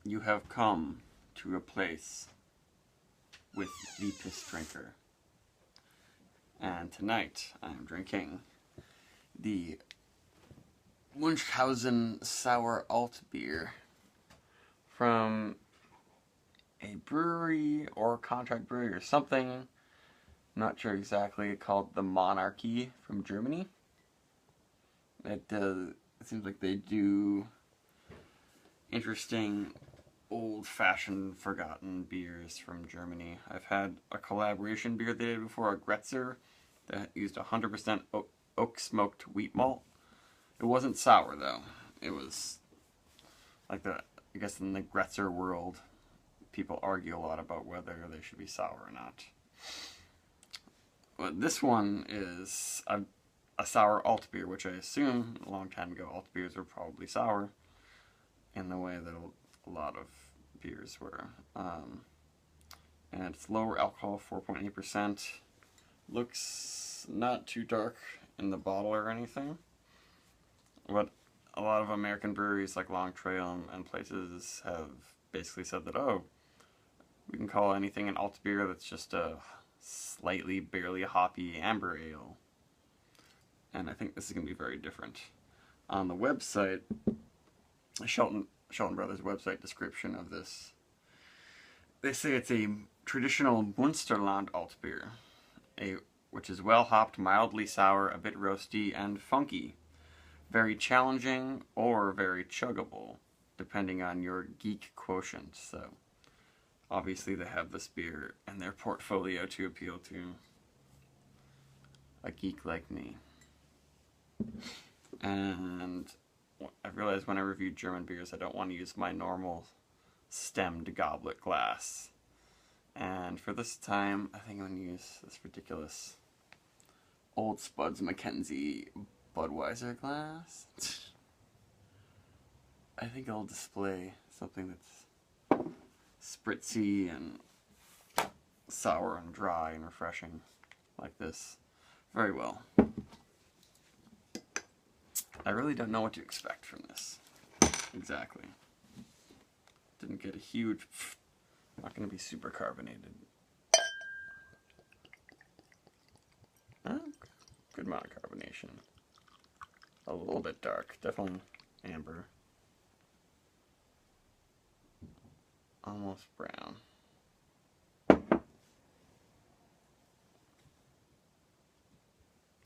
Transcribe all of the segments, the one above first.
You have come to a place with the Pissdrinker. And tonight I am drinking the Munchhausen Sour Altbier from a brewery or contract brewery or something. Not sure exactly, called the Monarchy from Germany. It seems like they do interesting, old-fashioned, forgotten beers from Germany. I've had a collaboration beer they did before, a Gretzer, that used 100% oak-smoked wheat malt. It wasn't sour, though. It was like I guess in the Gretzer world, people argue a lot about whether they should be sour or not. But this one is a sour alt beer, which I assume a long time ago alt beers were probably sour in the way that a lot of beers were. And it's lower alcohol, 4.8%. Looks not too dark in the bottle or anything. But a lot of American breweries like Long Trail and places have basically said that, oh, we can call anything an alt beer that's just a slightly, barely hoppy amber ale. And I think this is going to be very different. On the website, Shelton Brothers website description of this, they say it's a traditional Münsterland alt beer, which is well hopped, mildly sour, a bit roasty, and funky. Very challenging or very chuggable, depending on your geek quotient. So obviously they have this beer in their portfolio to appeal to a geek like me. And I've realized when I review German beers, I don't want to use my normal stemmed goblet glass. And for this time, I think I'm going to use this ridiculous Old Spuds Mackenzie Budweiser glass. I think I'll display something that's spritzy and sour and dry and refreshing like this very well. I really don't know what to expect from this. Exactly. Didn't get a huge... Not going to be super carbonated. Good amount of carbonation. A little bit dark. Definitely amber. Almost brown.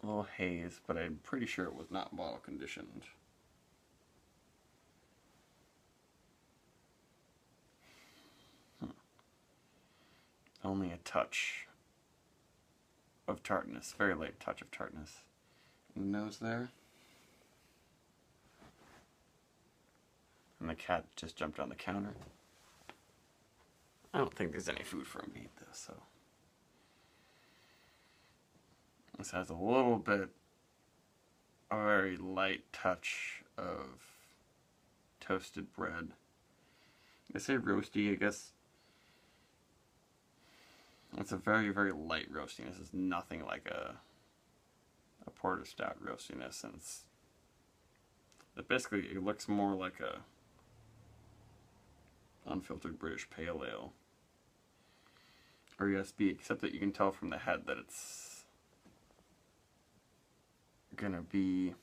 A little haze, but I'm pretty sure it was not bottle conditioned. Only a touch of tartness, very light touch of tartness. In the nose there. And the cat just jumped on the counter. I don't think there's any food for him to eat this, so. This has a little bit, a very light touch of toasted bread. I say roasty, I guess. It's a very, very light roastiness. It's nothing like a porter stout roastiness, and basically it looks more like a unfiltered British pale ale or ESB, except that you can tell from the head that it's gonna be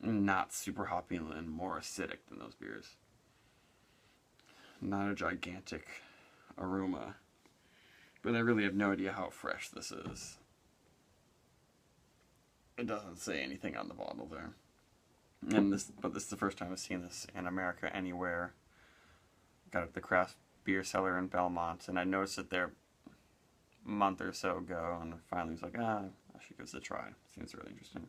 not super hoppy and more acidic than those beers. Not a gigantic aroma, but I really have no idea how fresh this is. It doesn't say anything on the bottle there. But this is the first time I've seen this in America anywhere. Got it at the craft beer cellar in Belmont, and I noticed it there a month or so ago, and finally was like, I should give this a try. Seems really interesting.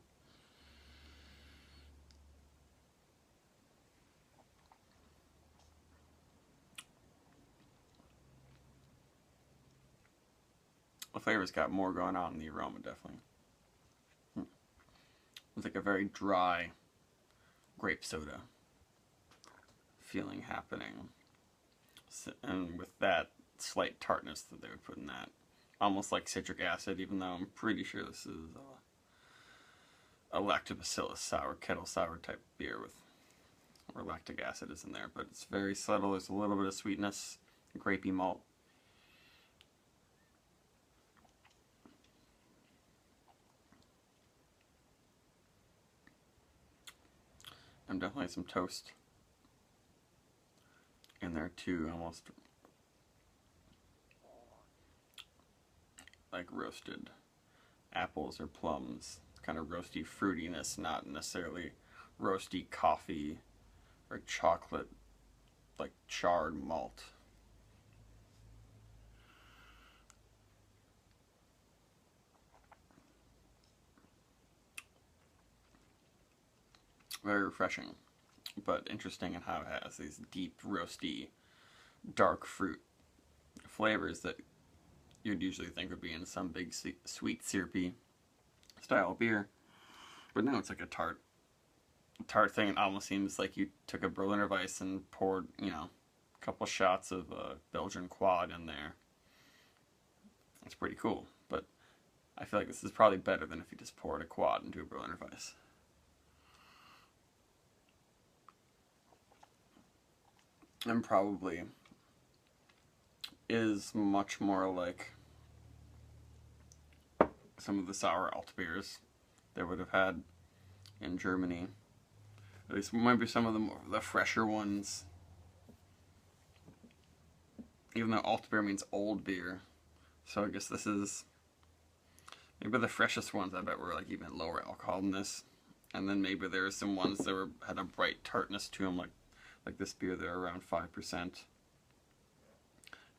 The flavor's got more going on in the aroma, definitely. It's like a very dry grape soda feeling happening. And with that slight tartness that they would put in that. Almost like citric acid, even though I'm pretty sure this is a lactobacillus sour, kettle sour type beer with or lactic acid is in there, but it's very subtle. There's a little bit of sweetness, grapey malt. And definitely some toast in there too, almost like roasted apples or plums, kind of roasty fruitiness, not necessarily roasty coffee or chocolate, like charred malt. Very refreshing, but interesting in how it has these deep, roasty, dark fruit flavors that you'd usually think would be in some big, sweet, syrupy style beer. But now it's like a tart thing. It almost seems like you took a Berliner Weiss and poured, you know, a couple shots of Belgian quad in there. It's pretty cool, but I feel like this is probably better than if you just poured a quad into a Berliner Weiss. And probably is much more like some of the sour Altbiers they would have had in Germany. At least maybe some of the fresher ones. Even though Altbier means old beer, so I guess this is maybe the freshest ones. I bet were like even lower alcohol than this. And then maybe there are some ones that had a bright tartness to them, like this beer. They're around 5%.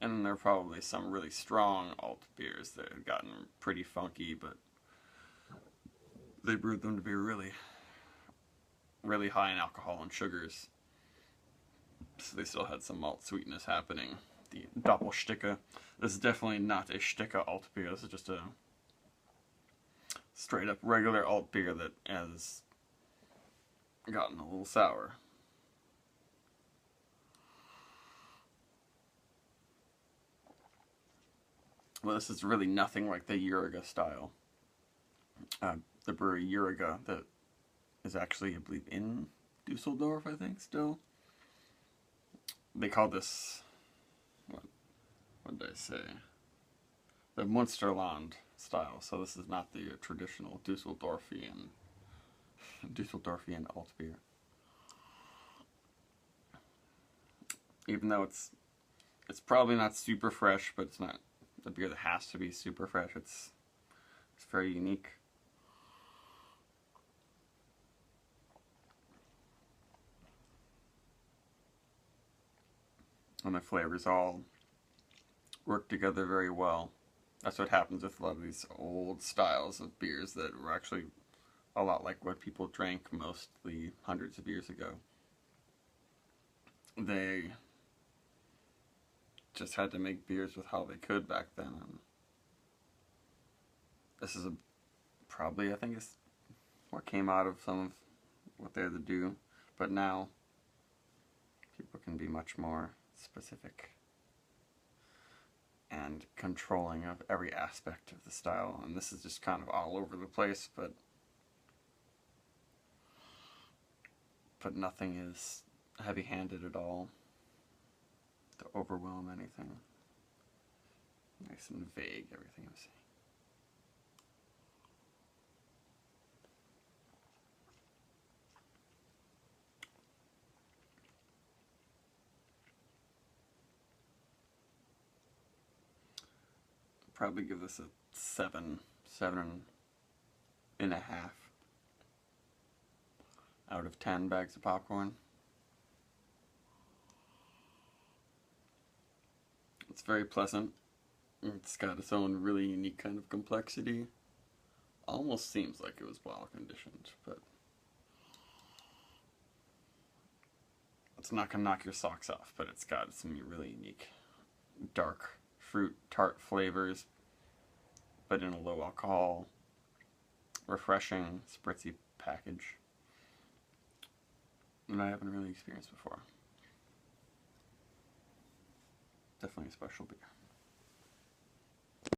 And then there are probably some really strong alt beers that had gotten pretty funky, but they brewed them to be really, really high in alcohol and sugars. So they still had some malt sweetness happening. The Doppelstücke. This is definitely not a Stücke alt beer. This is just a straight up regular alt beer that has gotten a little sour. Well, this is really nothing like the Juriga style. The brewery Juriga that is actually, I believe, in Dusseldorf, I think, still. They call this, what did I say? The Münsterland style. So this is not the traditional Dusseldorfian alt beer. Even though it's probably not super fresh, but it's not the beer that has to be super fresh. It's very unique. And the flavors all work together very well. That's what happens with a lot of these old styles of beers that were actually a lot like what people drank mostly hundreds of years ago. They just had to make beers with how they could back then. And this is probably, I think, it's what came out of some of what they had to do. But now, people can be much more specific and controlling of every aspect of the style. And this is just kind of all over the place, but nothing is heavy-handed at all to overwhelm anything. Nice and vague, everything I'm saying. Probably give this a 7.5 out of 10 bags of popcorn. It's very pleasant. It's got its own really unique kind of complexity. Almost seems like it was well conditioned, but it's not gonna knock your socks off, but it's got some really unique dark fruit tart flavors, but in a low alcohol, refreshing, spritzy package that I haven't really experienced before. Definitely a special beer.